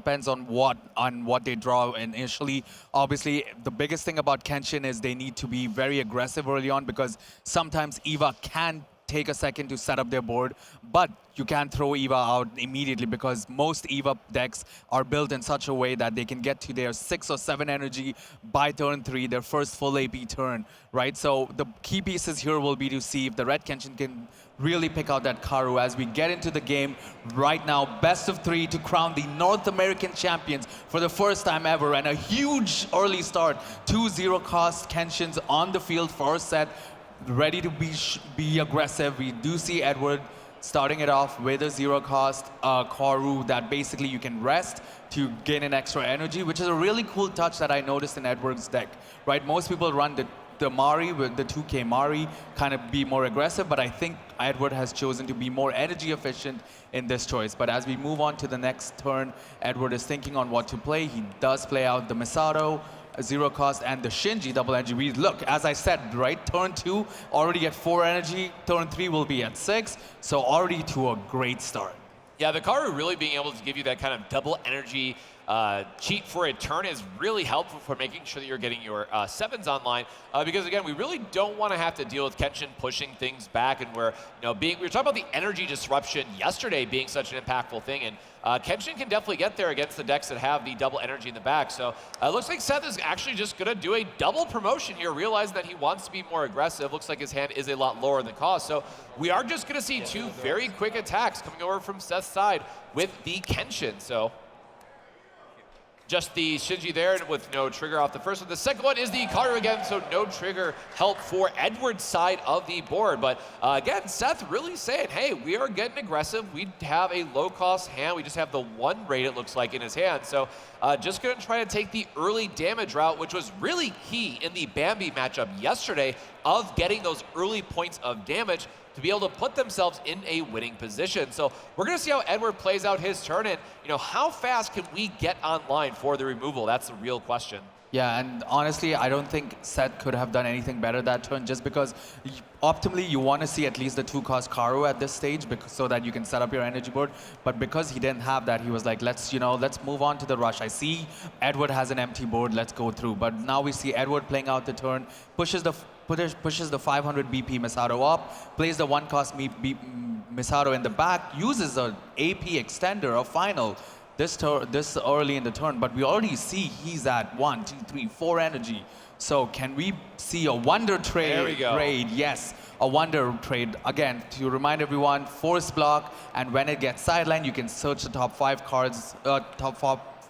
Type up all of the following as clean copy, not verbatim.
depends on what they draw initially. Obviously, the biggest thing about Kenshin is they need to be very aggressive early on because sometimes Eva can take a second to set up their board, but you can't throw Eva out immediately because most Eva decks are built in such a way that they can get to their 6 or 7 energy by turn 3, their first full AP turn, right? So the key pieces here will be to see if the red Kenshin can really pick out that Karu as we get into the game right now. Best of 3 to crown the North American champions for the first time ever, and a huge early start. 2-0 cost Kenshins on the field for Seth, ready to be aggressive. We do see Edward starting it off with a 0 cost Karu that basically you can rest to gain an extra energy, which is a really cool touch that I noticed in Edward's deck, right? Most people run the Mari with the 2K Mari, kind of be more aggressive, but I think Edward has chosen to be more energy efficient in this choice. But as we move on to the next turn, Edward is thinking on what to play. He does play out the Misato, 0 cost, and the Shinji double energy. We look, as I said, right, turn 2 already at 4 energy, turn 3 will be at 6, so already to a great start. Yeah, the Karu really being able to give you that kind of double energy cheat for a turn is really helpful for making sure that you're getting your 7s online. Because again, we really don't want to have to deal with Kenshin pushing things back, and we're we were talking about the energy disruption yesterday being such an impactful thing, and Kenshin can definitely get there against the decks that have the double energy in the back. So it looks like Seth is actually just going to do a double promotion here, realizing that he wants to be more aggressive. Looks like his hand is a lot lower in the cost. So we are just going to see 2 very quick attacks coming over from Seth's side with the Kenshin. So just the Shinji there with no trigger off the first one. The second one is the Karu again, so no trigger help for Edward's side of the board. But again, Seth really saying, hey, we are getting aggressive. We have a low-cost hand. We just have the 1 raid, it looks like, in his hand. So just going to try to take the early damage route, which was really key in the Bambi matchup yesterday of getting those early points of damage to be able to put themselves in a winning position. So we're going to see how Edward plays out his turn, and how fast can we get online for the removal? That's the real question. Yeah, and honestly, I don't think Seth could have done anything better that turn, just because optimally you want to see at least the 2-cost Karu at this stage so that you can set up your energy board. But because he didn't have that, he was like, let's move on to the rush. I see Edward has an empty board, let's go through. But now we see Edward playing out the turn, pushes the 500 BP Misato up, plays the 1-cost Misato in the back, uses an AP extender, a final, this early in the turn, but we already see he's at 1, 2, 3, 4 energy. So can we see a wonder trade? Yes, a wonder trade. Again, to remind everyone, force block, and when it gets sidelined, you can search the top 5 cards,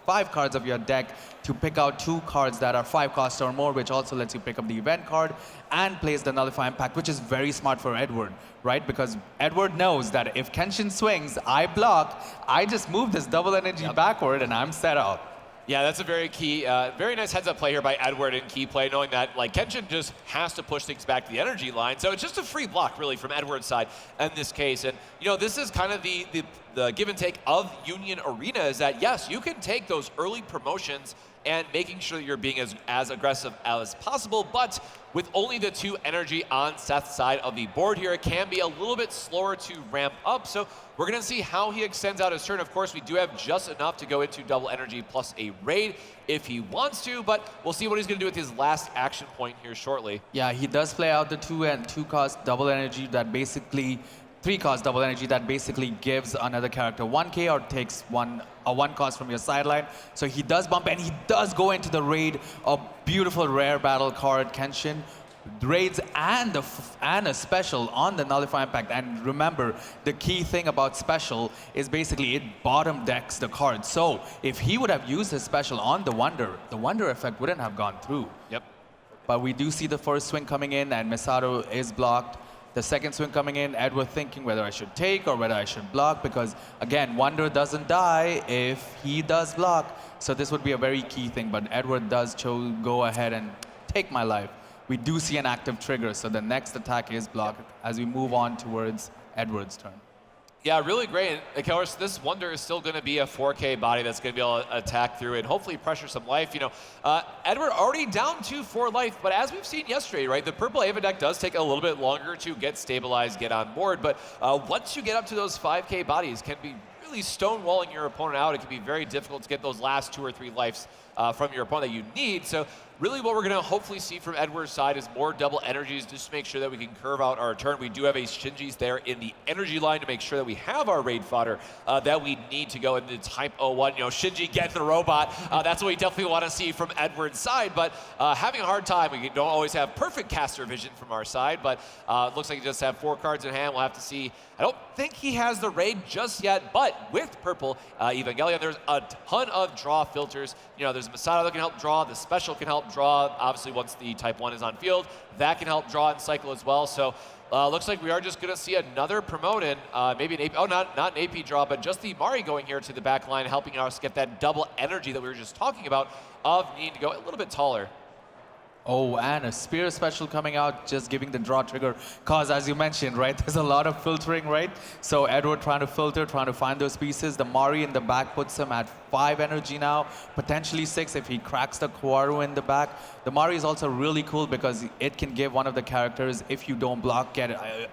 five cards of your deck to pick out 2 cards that are 5 cost or more, which also lets you pick up the event card and plays the Nullify Impact, which is very smart for Edward, right? Because Edward knows that if Kenshin swings, I block, I just move this double energy backward and I'm set up. Yeah, that's a very key, very nice heads-up play here by Edward in key play, knowing that Kenshin just has to push things back to the energy line. So it's just a free block, really, from Edward's side in this case. And this is kind of the give and take of Union Arena, is that yes, you can take those early promotions and making sure that you're being as aggressive as possible, but with only the 2 energy on Seth's side of the board here, it can be a little bit slower to ramp up. So we're going to see how he extends out his turn. Of course, we do have just enough to go into double energy plus a raid if he wants to, but we'll see what he's going to do with his last action point here shortly. Yeah, he does play out the 2-cost double energy that basically 3-cost double energy that basically gives another character 1k or takes a 1 cost from your sideline. So he does bump and he does go into the raid, a beautiful rare battle card, Kenshin. Raids and a special on the Nullify Impact. And remember, the key thing about special is basically it bottom decks the card. So if he would have used his special on the Wonder effect wouldn't have gone through. Yep. But we do see the first swing coming in and Misato is blocked. The second swing coming in, Edward thinking whether I should take or whether I should block, because again, Wonder doesn't die if he does block. So this would be a very key thing, but Edward does go ahead and take my life. We do see an active trigger, so the next attack is blocked as we move on towards Edward's turn. Yeah, really great. And of course, this Wonder is still going to be a 4K body that's going to be able to attack through and hopefully pressure some life. Edward already down to 4 life, but as we've seen yesterday, right, the purple Ava deck does take a little bit longer to get stabilized, get on board. But once you get up to those 5K bodies, can be really stonewalling your opponent out. It can be very difficult to get those last 2 or 3 lives from your opponent that you need. So really what we're going to hopefully see from Edward's side is more double energies just to make sure that we can curve out our turn. We do have a Shinji's there in the energy line to make sure that we have our raid fodder that we need to go into type 01. You know, Shinji get the robot. That's what we definitely want to see from Edward's side, but having a hard time. We don't always have perfect caster vision from our side, but it looks like he just have 4 cards in hand. We'll have to see. I don't think he has the raid just yet, but with purple Evangelion, there's a ton of draw filters. You know, there's a Masato that can help draw. The special can help draw. Obviously, once the type 1 is on field, that can help draw and cycle as well. So looks like we are just going to see another promote in, maybe an AP, not an AP draw, but just the Mari going here to the back line, helping us get that double energy that we were just talking about of needing to go a little bit taller. Oh, and a spear special coming out, just giving the draw trigger. Cause as you mentioned, right, there's a lot of filtering, right? So Edward trying to filter, trying to find those pieces. The Mari in the back puts him at 5 energy now, potentially 6 if he cracks the Kuaru in the back. The Mari is also really cool because it can give one of the characters, if you don't block,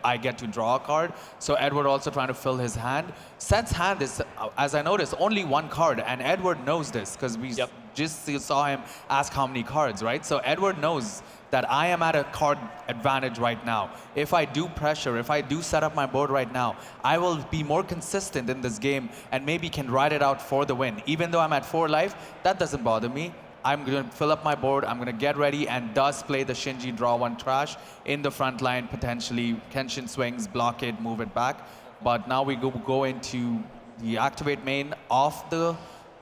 I get to draw a card. So Edward also trying to fill his hand. Seth's hand is, as I noticed, only 1 card, and Edward knows this because we just saw him ask how many cards, right? So Edward knows that I am at a card advantage right now. If I do pressure, if I do set up my board right now, I will be more consistent in this game and maybe can ride it out for the win. Even though I'm at 4 life, that doesn't bother me. I'm going to fill up my board, I'm going to get ready, and does play the Shinji draw 1 trash in the front line, potentially Kenshin swings, block it, move it back. But now we go into the activate main of the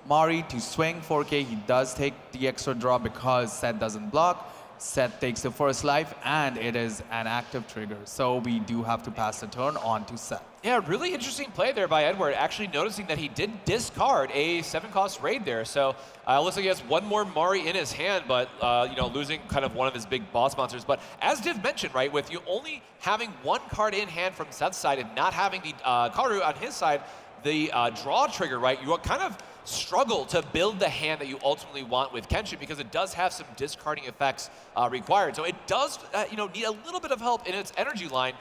Mari to swing 4K. He does take the extra draw because Seth doesn't block. Seth takes the first life, and it is an active trigger. So we do have to pass the turn on to Seth. Yeah, really interesting play there by Edward, actually noticing that he did discard a 7-cost raid there. So looks like he has 1 more Mari in his hand, but you know, losing kind of one of his big boss monsters. But as Div mentioned, right, with you only having 1 card in hand from Seth's side and not having the Karu on his side, the draw trigger, right, you kind of struggle to build the hand that you ultimately want with Kenshin because it does have some discarding effects required. So it does you know, need a little bit of help in its energy line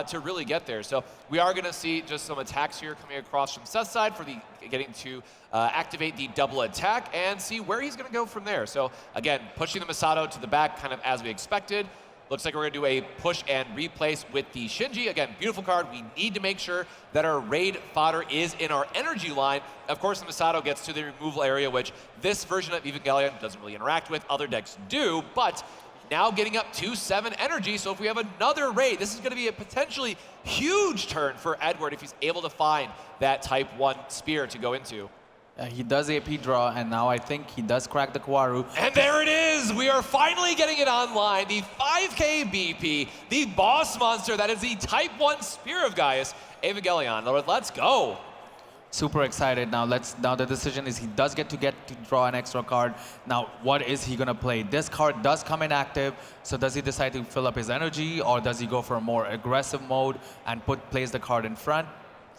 to really get there. So we are going to see just some attacks here coming across from Seth's side for the getting to activate the double attack and see where he's going to go from there. So again, pushing the Masato to the back kind of as we expected. Looks like we're going to do a push and replace with the Shinji. Again, beautiful card. We need to make sure that our raid fodder is in our energy line. Of course, the Masato gets to the removal area, which this version of Evangelion doesn't really interact with. Other decks do, but now getting up to 7 energy. So if we have another raid, this is going to be a potentially huge turn for Edward if he's able to find that type 1 spear to go into. He does AP draw, and now I think he does crack the Kuaru. And there it is! We are finally getting it online. The 5K BP, the boss monster that is the Type 1 Spear of Gaius, Evangelion. Let's go! Super excited now. Now the decision is he does get to draw an extra card. Now what is he gonna play? This card does come in active, so does he decide to fill up his energy, or does he go for a more aggressive mode and plays the card in front?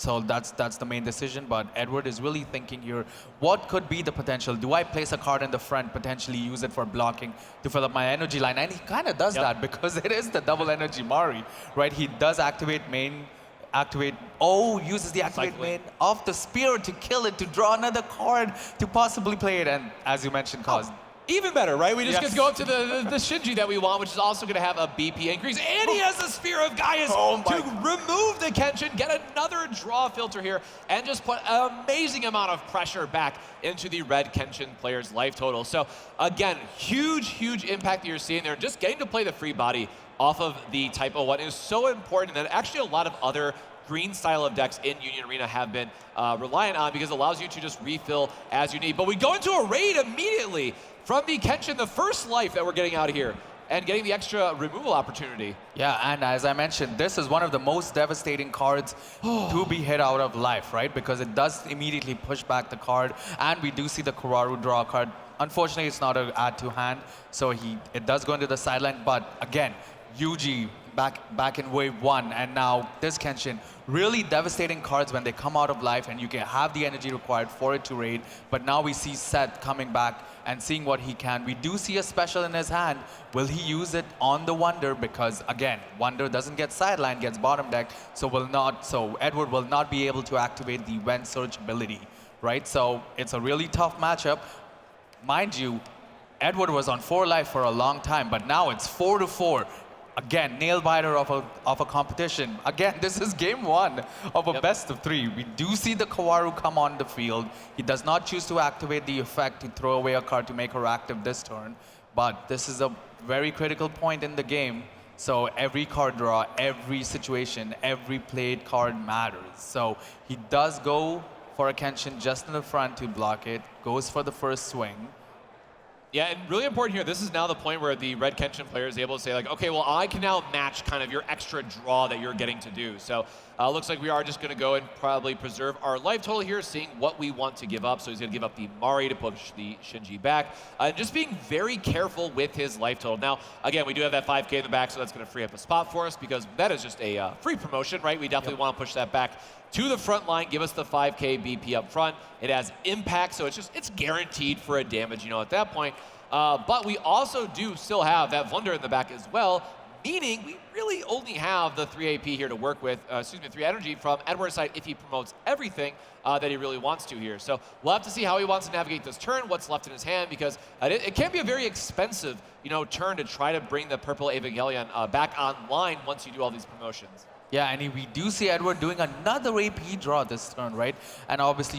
So that's the main decision, but Edward is really thinking here, what could be the potential? Do I place a card in the front, potentially use it for blocking to fill up my energy line? And he kind of does that because it is the double energy Mari, right? He does activate main, uses the activate main of the spear to kill it, to draw another card, to possibly play it, and as you mentioned, cause. Even better, right? We just get to go up to the Shinji that we want, which is also going to have a BP increase. And he has the Spear of Gaius to remove the Kenshin, get another draw filter here, and just put an amazing amount of pressure back into the red Kenshin player's life total. So again, huge, huge impact that you're seeing there. Just getting to play the free body off of the Type 01 is so important that actually a lot of other green style of decks in Union Arena have been reliant on because it allows you to just refill as you need. But we go into a raid immediately from the Kenshin, the first life that we're getting out of here, and getting the extra removal opportunity. Yeah, and as I mentioned, this is one of the most devastating cards to be hit out of life, right? Because it does immediately push back the card, and we do see the Kuaru draw card. Unfortunately, it's not an add to hand, so it does go into the sideline, but again, Yuji back in wave 1, and now this Kenshin, really devastating cards when they come out of life and you can have the energy required for it to raid, but now we see Seth coming back and seeing what he can. We do see a special in his hand. Will he use it on the Wonder? Because again, Wonder doesn't get sideline, gets bottom deck, so Edward will not be able to activate the Vent Search ability, right? So it's a really tough matchup. Mind you, Edward was on 4 life for a long time, but now it's 4-4. Again, nail biter of a competition. Again, this is game 1 of a best of 3. We do see the Kawaru come on the field. He does not choose to activate the effect to throw away a card to make her active this turn. But this is a very critical point in the game. So every card draw, every situation, every played card matters. So he does go for a Kenshin just in the front to block it, goes for the first swing. Yeah, and really important here, this is now the point where the red Kenshin player is able to say, like, okay, well, I can now match kind of your extra draw that you're getting to do. So looks like we are just going to go and probably preserve our life total here, seeing what we want to give up. So he's going to give up the Mari to push the Shinji back. Just being very careful with his life total. Now, again, we do have that 5K in the back, so that's going to free up a spot for us because that is just a free promotion, right? We definitely want to push that back to the front line, give us the 5K BP up front. It has impact, so it's guaranteed for a damage, at that point. But we also do still have that Wunder in the back as well, meaning we really only have the 3 AP here to work with, 3 energy from Edward's side if he promotes everything that he really wants to here. So we'll have to see how he wants to navigate this turn, what's left in his hand, because it can be a very expensive, turn to try to bring the purple Evangelion back online once you do all these promotions. Yeah, and we do see Edward doing another AP draw this turn, right? And obviously,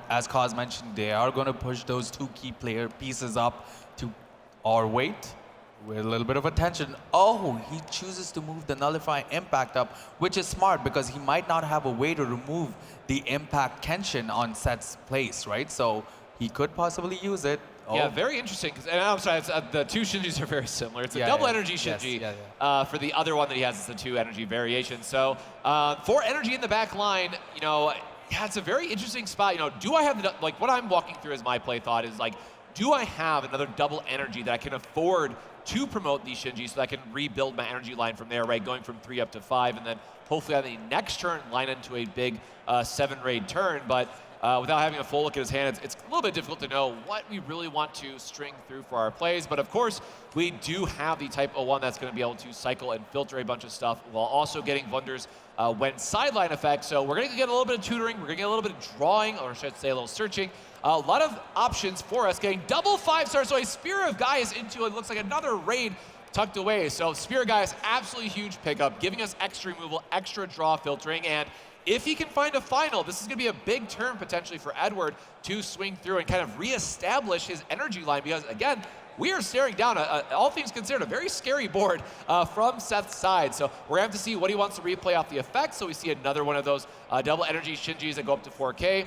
as Kaz mentioned, they are going to push those 2 key player pieces up to, or wait, with a little bit of attention. Oh, he chooses to move the Nullify Impact up, which is smart because he might not have a way to remove the Impact Kenshin on Seth's place, right? So he could possibly use it. Oh. Yeah, very interesting. And I'm sorry, the 2 Shinjis are very similar. It's a double energy Shinji. Yes, for the other one that he has, it's the 2 energy variation. So 4 energy in the back line, it's a very interesting spot. Do I have, what I'm walking through as my play thought is do I have another double energy that I can afford to promote these Shinji so that I can rebuild my energy line from there, right? Going from 3 up to 5, and then hopefully on the next turn line into a big 7 raid turn. But without having a full look at his hand, it's a little bit difficult to know what we really want to string through for our plays. But of course, we do have the Type 01 that's going to be able to cycle and filter a bunch of stuff while also getting Wunder's when sideline effect. So we're going to get a little bit of tutoring, we're going to get a little bit of drawing, or should I say a little searching. A lot of options for us, getting double 5-stars. So a Spear of Gaia is into it looks like another raid tucked away. So Spear of Gaia is absolutely huge pickup, giving us extra removal, extra draw filtering, and if he can find a final, this is going to be a big turn potentially for Edward to swing through and kind of reestablish his energy line because, again, we are staring down, all things considered, a very scary board from Seth's side. So we're going to have to see what he wants to replay off the effect. So we see another one of those double energy Shinjis that go up to 4K.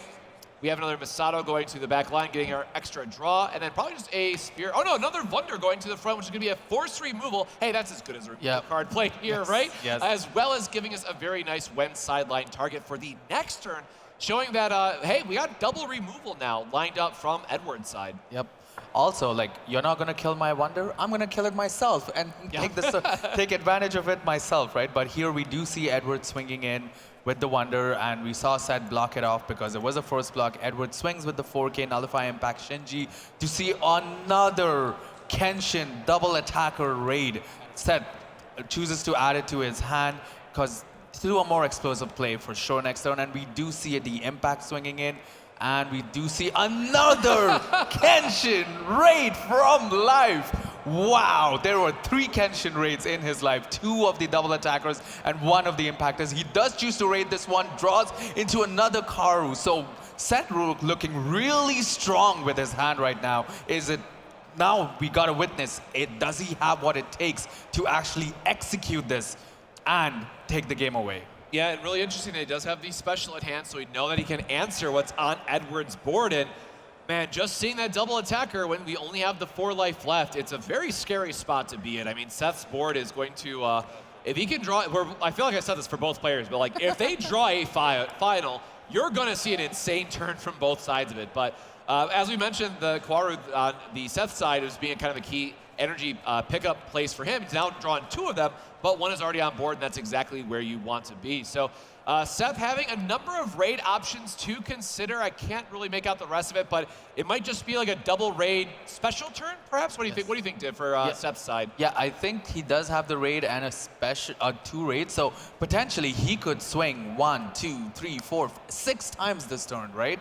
We have another Masato going to the back line, getting our extra draw, and then probably just a Spear. Oh no, another Wunder going to the front, which is going to be a forced removal. Hey, that's as good as a card play here, right? Yes. As well as giving us a very nice when sideline target for the next turn, showing that, hey, we got double removal now lined up from Edward's side. Yep. Also, you're not going to kill my Wonder, I'm going to kill it myself and take advantage of it myself, right? But here we do see Edward swinging in with the Wonder, and we saw Seth block it off because it was a first block. Edward swings with the 4K Nullify Impact Shinji to see another Kenshin double attacker raid. Seth chooses to add it to his hand because to do a more explosive play for sure next turn, and we do see the Impact swinging in. And we do see another Kenshin raid from life. Wow, there were 3 Kenshin raids in his life, 2 of the double attackers and 1 of the impactors. He does choose to raid this one, draws into another Karu. So Seth looking really strong with his hand right now. Now we gotta witness it. Does he have what it takes to actually execute this and take the game away? Yeah, and really interesting that he does have the special at hand, so we know that he can answer what's on Edward's board. And man, just seeing that double attacker when we only have the 4 life left, it's a very scary spot to be in. I mean, Seth's board is going to, if he can draw, I feel like I said this for both players, but if they draw a final, you're going to see an insane turn from both sides of it. But as we mentioned, the Kawaru on the Seth side is being kind of a key energy pickup place for him. He's now drawn 2 of them, but 1 is already on board, and that's exactly where you want to be. So Seth having a number of raid options to consider. I can't really make out the rest of it, but it might just be like a double raid special turn, perhaps? What do you think? What do you think, Div, for Seth's side? Yeah, I think he does have the raid and a special 2 raids, so potentially he could swing 1, 2, 3, 4, 6 times this turn, right?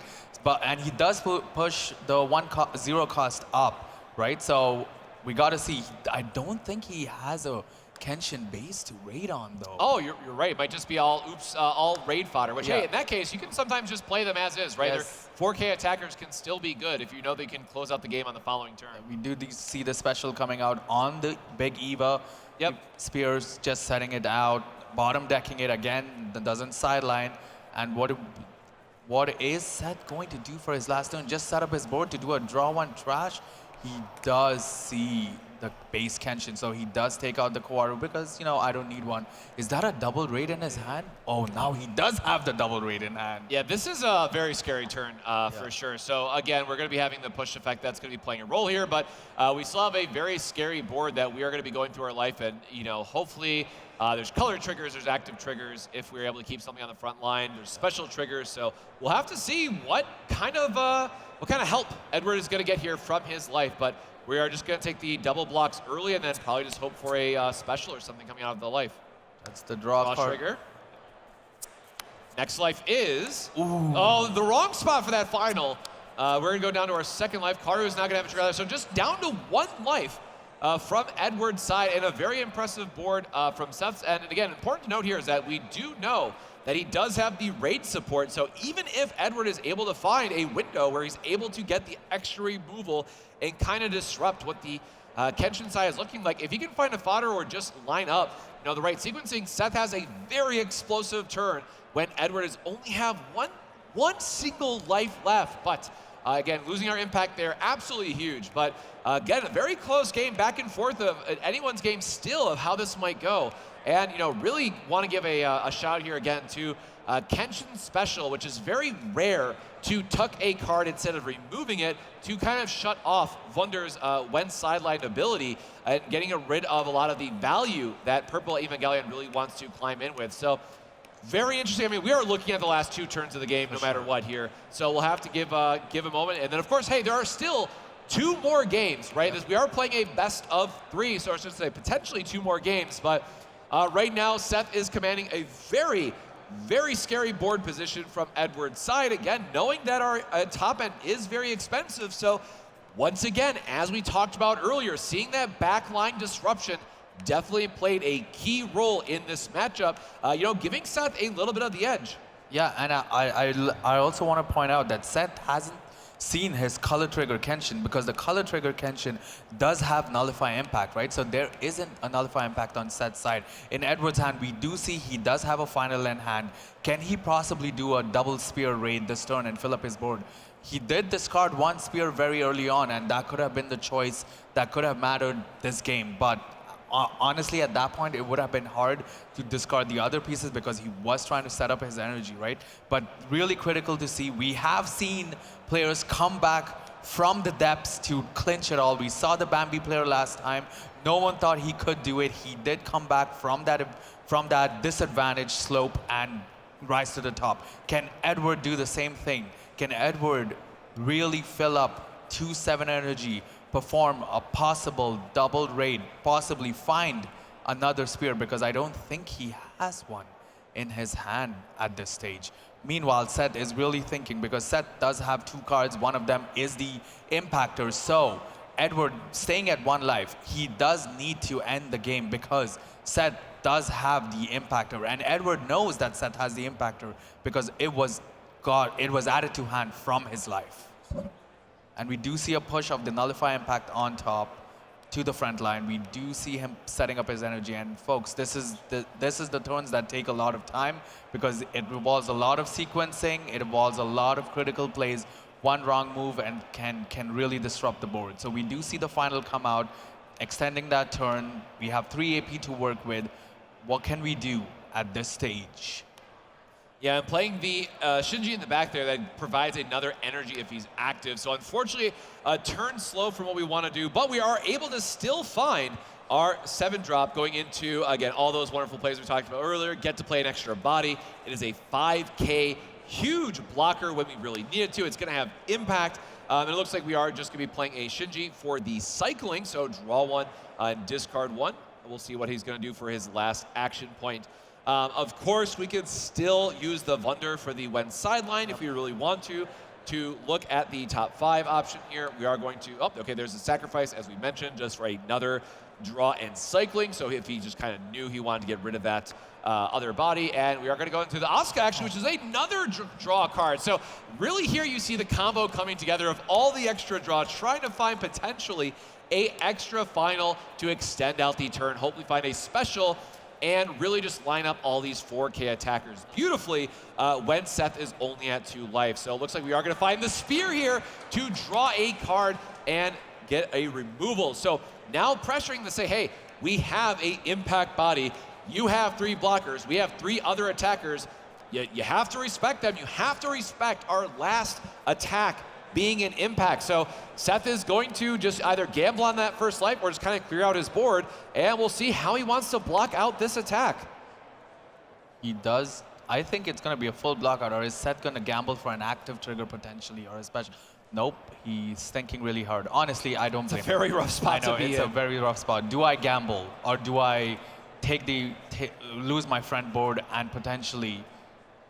And he does push the 0 cost up, right? So we got to see. I don't think he has a Kenshin base to raid on, though. Oh, you're right. It might just be all raid fodder, which, hey, in that case, you can sometimes just play them as is, right? Yes. Their 4K attackers can still be good if you know they can close out the game on the following turn. We do see the special coming out on the big Eva. Yep. Spears just setting it out, bottom decking it again, that doesn't sideline. And what is Seth going to do for his last turn? Just set up his board to do a draw 1 trash. He does see the base Kenshin, so he does take out the Kawaru because, I don't need one. Is that a double raid in his hand? Oh, now he does have the double raid in hand. Yeah, this is a very scary turn for sure. So again, we're going to be having the push effect that's going to be playing a role here, but we still have a very scary board that we are going to be going through our life, and hopefully there's color triggers, there's active triggers. If we're able to keep something on the front line, there's special triggers. So we'll have to see what kind of help Edward is going to get here from his life, but we are just going to take the double blocks early and then probably just hope for a special or something coming out of the life. That's the draw card. Trigger. Next life is... the wrong spot for that final. We're going to go down to our second life. Karu is not going to have a trigger. So just down to 1 life from Edward's side, and a very impressive board from Seth's end. And again, important to note here is that we do know that he does have the raid support. So even if Edward is able to find a window where he's able to get the extra removal and kind of disrupt what the Kenshin side is looking like, if he can find a fodder or just line up the right sequencing, Seth has a very explosive turn when Edward is only have one single life left. But again, losing our impact there, absolutely huge. But again, a very close game, back and forth of anyone's game still of how this might go. And, really want to give a shout here again to Kenshin Special, which is very rare to tuck a card instead of removing it to kind of shut off Wunder's when sidelined ability and getting rid of a lot of the value that Purple Evangelion really wants to climb in with. So very interesting. I mean, we are looking at the last 2 turns of the game no matter what here. So we'll have to give a moment. And then, of course, hey, there are still 2 more games, right? We are playing a best of 3, so I should say potentially 2 more games. But right now, Seth is commanding a very, very scary board position from Edward's side. Again, knowing that our top end is very expensive. So once again, as we talked about earlier, seeing that backline disruption definitely played a key role in this matchup, giving Seth a little bit of the edge. Yeah, and I also want to point out that Seth hasn't seen his color trigger Kenshin, because the color trigger Kenshin does have nullify impact, right? So there isn't a nullify impact on Seth's side. In Edward's hand, we do see he does have a final in hand. Can he possibly do a double spear raid this turn and fill up his board? He did discard 1 spear very early on, and that could have been the choice that could have mattered this game. But honestly, at that point, it would have been hard to discard the other pieces because he was trying to set up his energy, right? But really critical to see. We have seen players come back from the depths to clinch it all. We saw the Bambi player last time. No one thought he could do it. He did come back from that disadvantaged slope and rise to the top. Can Edward do the same thing? Can Edward really fill up 2/7 energy, perform a possible double raid, possibly find another spear, because I don't think he has one in his hand at this stage. Meanwhile, Seth is really thinking, because Seth does have 2 cards. One of them is the Impactor. So Edward staying at 1 life, he does need to end the game because Seth does have the Impactor. And Edward knows that Seth has the Impactor because it was added to hand from his life. And we do see a push of the Nullify Impact on top to the front line. We do see him setting up his energy. And folks, this is the turns that take a lot of time because it involves a lot of sequencing. It involves a lot of critical plays. One wrong move and can really disrupt the board. So we do see the final come out, extending that turn. We have 3 AP to work with. What can we do at this stage? Yeah, and playing the Shinji in the back there, that provides another energy if he's active. So unfortunately, a turn slow from what we want to do, but we are able to still find our 7-drop going into, again, all those wonderful plays we talked about earlier, get to play an extra body. It is a 5K huge blocker when we really need it to. It's going to have impact. And it looks like we are just going to be playing a Shinji for the cycling, so draw 1 and discard 1. We'll see what he's going to do for his last action point. Of course, we could still use the Wunder for the Wen sideline if we really want to look at the top 5 option here. We are going to, oh, okay, there's a sacrifice, as we mentioned, just for another draw and cycling. So if he just kind of knew he wanted to get rid of that other body, and we are going to go into the Asuka action, which is another draw card. So really here you see the combo coming together of all the extra draw, trying to find potentially a extra final to extend out the turn, hopefully find a special, and really just line up all these 4K attackers beautifully when Seth is only at 2 life. So it looks like we are going to find the spear here to draw a card and get a removal. So now pressuring to say, hey, we have a impact body. You have 3 blockers. We have 3 other attackers. You have to respect them. You have to respect our last attack being an impact. So Seth is going to just either gamble on that first life or just kind of clear out his board, and we'll see how he wants to block out this attack. He does. I think it's going to be a full blockout, or is Seth going to gamble for an active trigger potentially, or a special? Nope, he's thinking really hard. Honestly, I don't blame him. It's a very rough spot to be in. It's a very rough spot. Do I gamble, or do I lose my friend board and potentially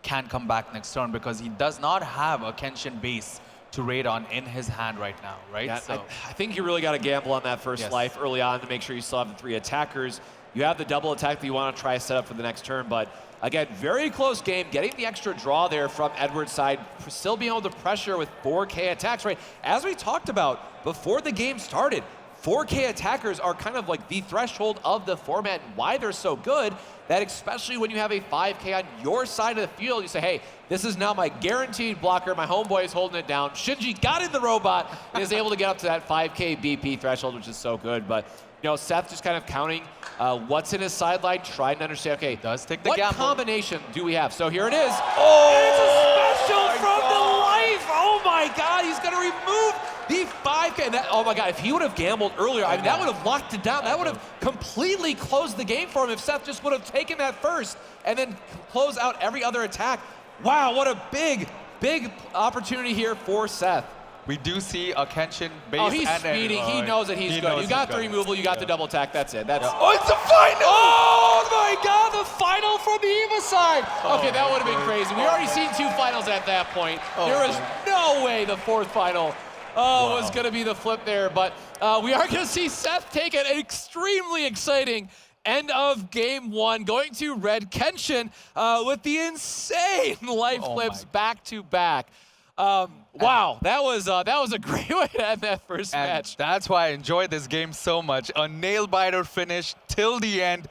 can come back next turn, because he does not have a Kenshin base to raid on in his hand right now, right? Yeah, so I think you really got to gamble on that first life early on to make sure you still have the 3 attackers. You have the double attack that you want to try to set up for the next turn, but again, very close game. Getting the extra draw there from Edward's side, still being able to pressure with 4K attacks, right? As we talked about before the game started, 4K attackers are kind of like the threshold of the format and why they're so good, that especially when you have a 5K on your side of the field, you say, hey, this is now my guaranteed blocker. My homeboy is holding it down. Shinji got in the robot and is able to get up to that 5K BP threshold, which is so good. But, you know, Seth just kind of counting what's in his sideline, trying to understand, okay, does take the what gamble. Combination do we have? So here it is. Oh, and it's a special from the life. Oh my God, he's going to remove the 5K. And that, oh my God, if he would have gambled earlier, I mean, that would have locked it down. That would have completely closed the game for him if Seth just would have taken that first and then close out every other attack. Wow, what a big, big opportunity here for Seth. We do see a Kenshin base. Oh, he's speeding. He knows that he's good. You got the removal. You got the double attack. That's it. That's. Oh, it's the final! Oh my God, the final from the EVA side. Okay, that would have been crazy. We already seen 2 finals at that point. There was no way the 4th final was going to be the flip there. But we are going to see Seth take an extremely exciting end of game 1, going to red Kenshin with the insane life flips back to back. Wow, that was a great way to end that first match. That's why I enjoyed this game so much. A nail-biter finish till the end,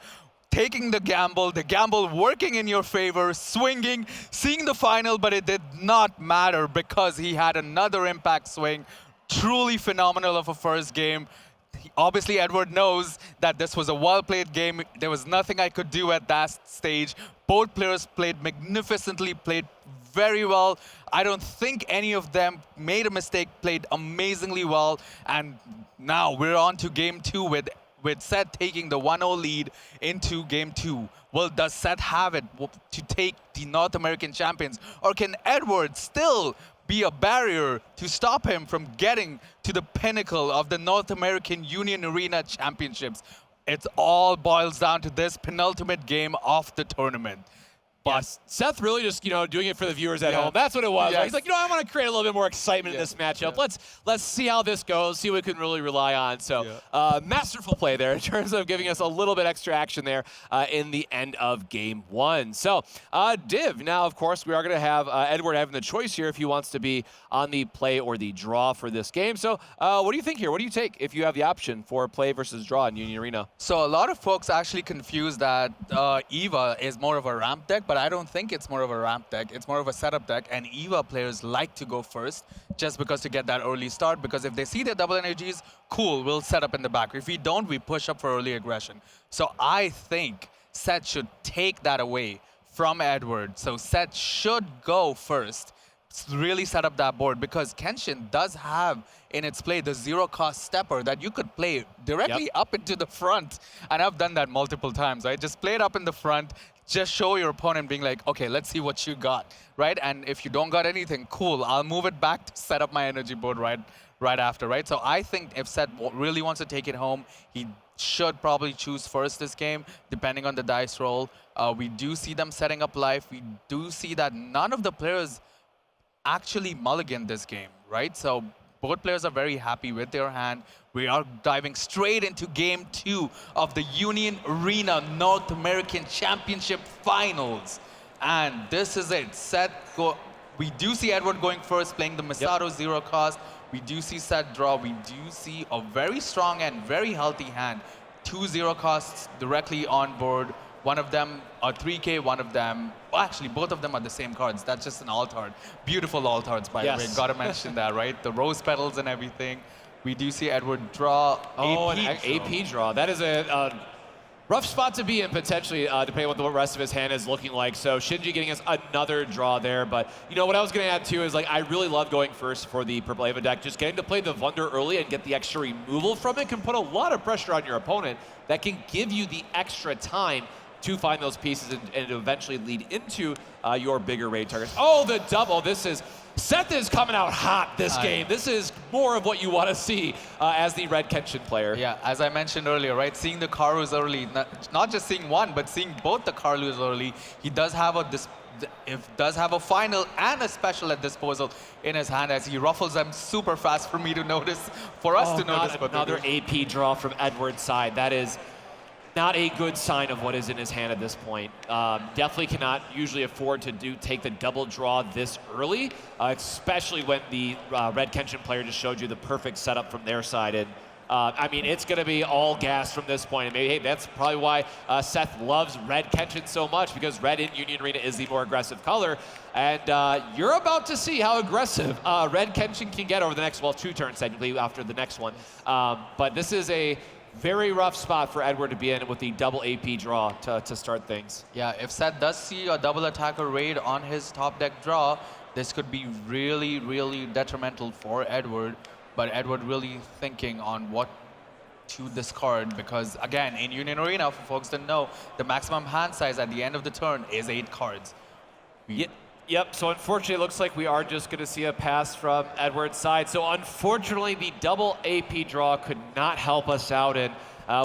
taking the gamble working in your favor, swinging, seeing the final, but it did not matter because he had another impact swing. Truly phenomenal of a first game. Obviously, Edward knows that this was a well-played game. There was nothing I could do at that stage. Both players played magnificently, played very well. I don't think any of them made a mistake, played amazingly well. And now we're on to game 2 with Seth taking the 1-0 lead into game 2. Well, does Seth have it to take the North American champions? Or can Edward still be a barrier to stop him from getting to the pinnacle of the North American Union Arena Championships? It all boils down to this penultimate game of the tournament. But yes. Seth really just, doing it for the viewers at home. That's what it was. Yes. He's like, I want to create a little bit more excitement in this matchup. Let's see how this goes, see what we can really rely on. So masterful play there in terms of giving us a little bit extra action there in the end of game 1. So Div, now of course we are going to have Edward having the choice here if he wants to be on the play or the draw for this game. So what do you think here? What do you take if you have the option for play versus draw in Union Arena? So a lot of folks actually confuse that EVA is more of a ramp deck, but I don't think it's more of a ramp deck. It's more of a setup deck, and EVA players like to go first just because to get that early start, because if they see their double energies, cool, we'll set up in the back. If we don't, we push up for early aggression. So I think Seth should take that away from Edward. So Seth should go first, really set up that board, because Kenshin does have in its play the zero-cost stepper that you could play directly up into the front. And I've done that multiple times, right? Just play it up in the front, just show your opponent being like, okay, let's see what you got, right? And if you don't got anything, cool, I'll move it back to set up my energy board right after, right? So I think if Seth really wants to take it home, he should probably choose first this game, depending on the dice roll. We do see them setting up life. We do see that none of the players actually mulligan this game, right? So both players are very happy with their hand. We are diving straight into game 2 of the Union Arena North American Championship Finals. And this is it. We do see Edward going first, playing the Masato zero cost. We do see Seth draw. We do see a very strong and very healthy hand. 2 zero costs directly on board. One of them are 3K, one of them, well, actually both of them are the same cards. That's just an alt-art. Beautiful alt-arts, by the way. Gotta mention that, right? The rose petals and everything. We do see Edward draw. An AP draw. That is a rough spot to be in, potentially, depending on what the rest of his hand is looking like. So Shinji getting us another draw there. But, you know, what I was going to add, too, is, like, I really love going first for the Purple Ava deck. Just getting to play the Wunder early and get the extra removal from it can put a lot of pressure on your opponent. That can give you the extra time to find those pieces and eventually lead into your bigger raid targets. Oh, the double. Seth is coming out hot this game. This is more of what you want to see as the Red Kenshin player. Yeah, as I mentioned earlier, right? Seeing the Karus early, not just seeing one, but seeing both the Karus early, he does have a final and a special at disposal in his hand as he ruffles them super fast for me to notice, for us to notice. Another AP draw from Edward's side. That is not a good sign of what is in his hand at this point. Definitely cannot usually afford to take the double draw this early, especially when the Red Kenshin player just showed you the perfect setup from their side. And I mean, it's going to be all gas from this point. And maybe, hey, that's probably why Seth loves Red Kenshin so much, because red in Union Arena is the more aggressive color. And you're about to see how aggressive Red Kenshin can get over the next, 2 turns technically after the next one. But this is a very rough spot for Edward to be in with the double AP draw to start things. Yeah, if Seth does see a double attacker raid on his top deck draw, this could be really, really detrimental for Edward. But Edward really thinking on what to discard, because again, in Union Arena, for folks that know, the maximum hand size at the end of the turn is 8 cards. Yep, so unfortunately it looks like we are just going to see a pass from Edward's side. So unfortunately the double AP draw could not help us out, and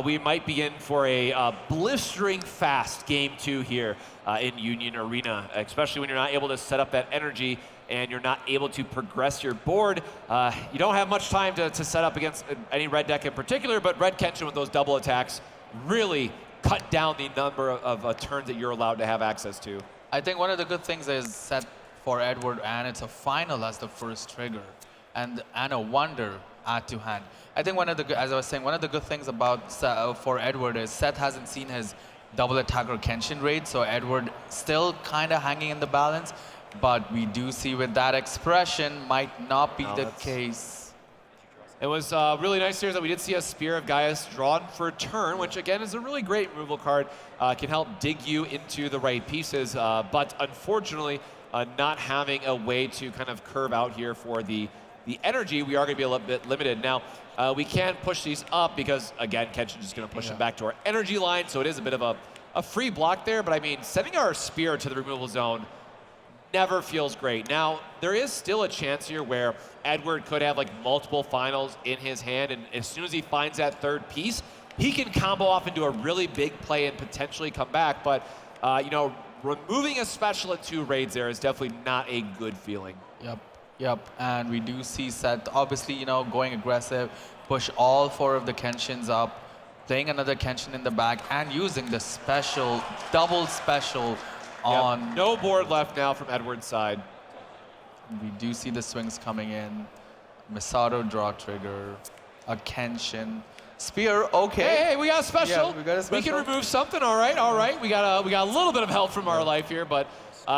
we might be in for a blistering fast game 2 here in Union Arena, especially when you're not able to set up that energy and you're not able to progress your board. You don't have much time to set up against any red deck in particular, but Red Kenshin with those double attacks really cut down the number of turns that you're allowed to have access to. I think one of the good things is set for Edward, and it's a final as the first trigger, and a Wonder add to hand. I think as I was saying, one of the good things about for Edward is Seth hasn't seen his double attacker Kenshin raid, so Edward still kind of hanging in the balance. But we do see with that expression might not be the case. It was really nice here that we did see a Spear of Gaius drawn for a turn, which again is a really great removal card. Can help dig you into the right pieces, but unfortunately not having a way to kind of curve out here for the energy, we are going to be a little bit limited. Now, we can't push these up because, again, Kenshin is going to push them back to our energy line, so it is a bit of a free block there, but I mean, sending our Spear to the removal zone never feels great. Now, there is still a chance here where Edward could have like multiple finals in his hand, and as soon as he finds that third piece, he can combo off into a really big play and potentially come back. But, you know, removing a special at 2 raids there is definitely not a good feeling. Yep, and we do see Seth, obviously, you know, going aggressive, push all 4 of the Kenshins up, playing another Kenshin in the back, and using the special, double special on... No board left now from Edward's side. We do see the swings coming in. Masato draw trigger, a Kenshin. Spear, okay. Hey, we got a special. Yeah, we got a special. We can remove something, all right. We got a little bit of help from our life here, but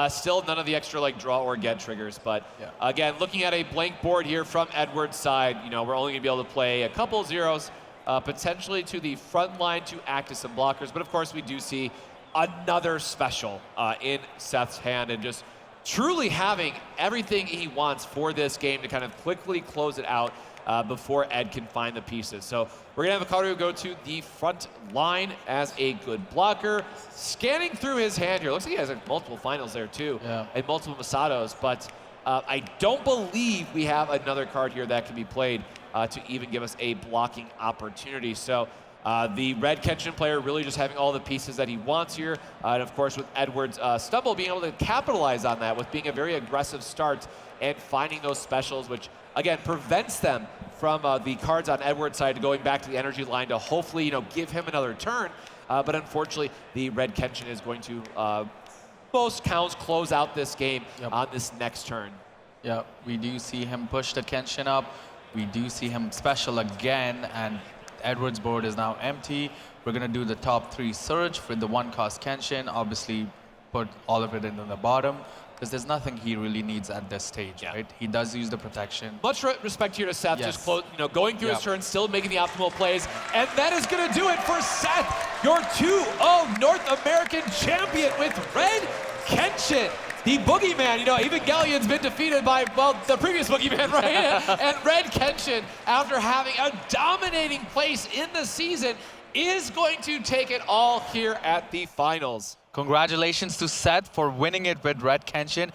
still none of the extra like draw or get triggers. But again, looking at a blank board here from Edward's side, you know, we're only gonna be able to play a couple zeros, potentially to the front line to act as some blockers. But of course, we do see another special in Seth's hand, and just truly having everything he wants for this game to kind of quickly close it out before Ed can find the pieces. So we're gonna have Hikaru go to the front line as a good blocker. Scanning through his hand here, looks like he has like multiple finals there too, and multiple Masatos, but I don't believe we have another card here that can be played to even give us a blocking opportunity. So the red Kenshin player really just having all the pieces that he wants here. And of course with Edward's stumble, being able to capitalize on that with being a very aggressive start and finding those specials, which again prevents them from the cards on Edward's side going back to the energy line to hopefully give him another turn. But unfortunately, the red Kenshin is going to most counts close out this game on this next turn. Yeah, we do see him push the Kenshin up. We do see him special again, and Edward's board is now empty. We're gonna do the top 3 Surge with the 1-cost Kenshin. Obviously, put all of it into the bottom, because there's nothing he really needs at this stage, right? He does use the protection. Much respect here to Seth, Yes. just going through his turn, still making the optimal plays. And that is going to do it for Seth, your 2-0 North American champion with red Kenshin. The boogeyman, even Gallion's been defeated by, well, the previous boogeyman, right? And red Kenshin, after having a dominating place in the season, is going to take it all here at the finals. Congratulations to Seth for winning it with red Kenshin.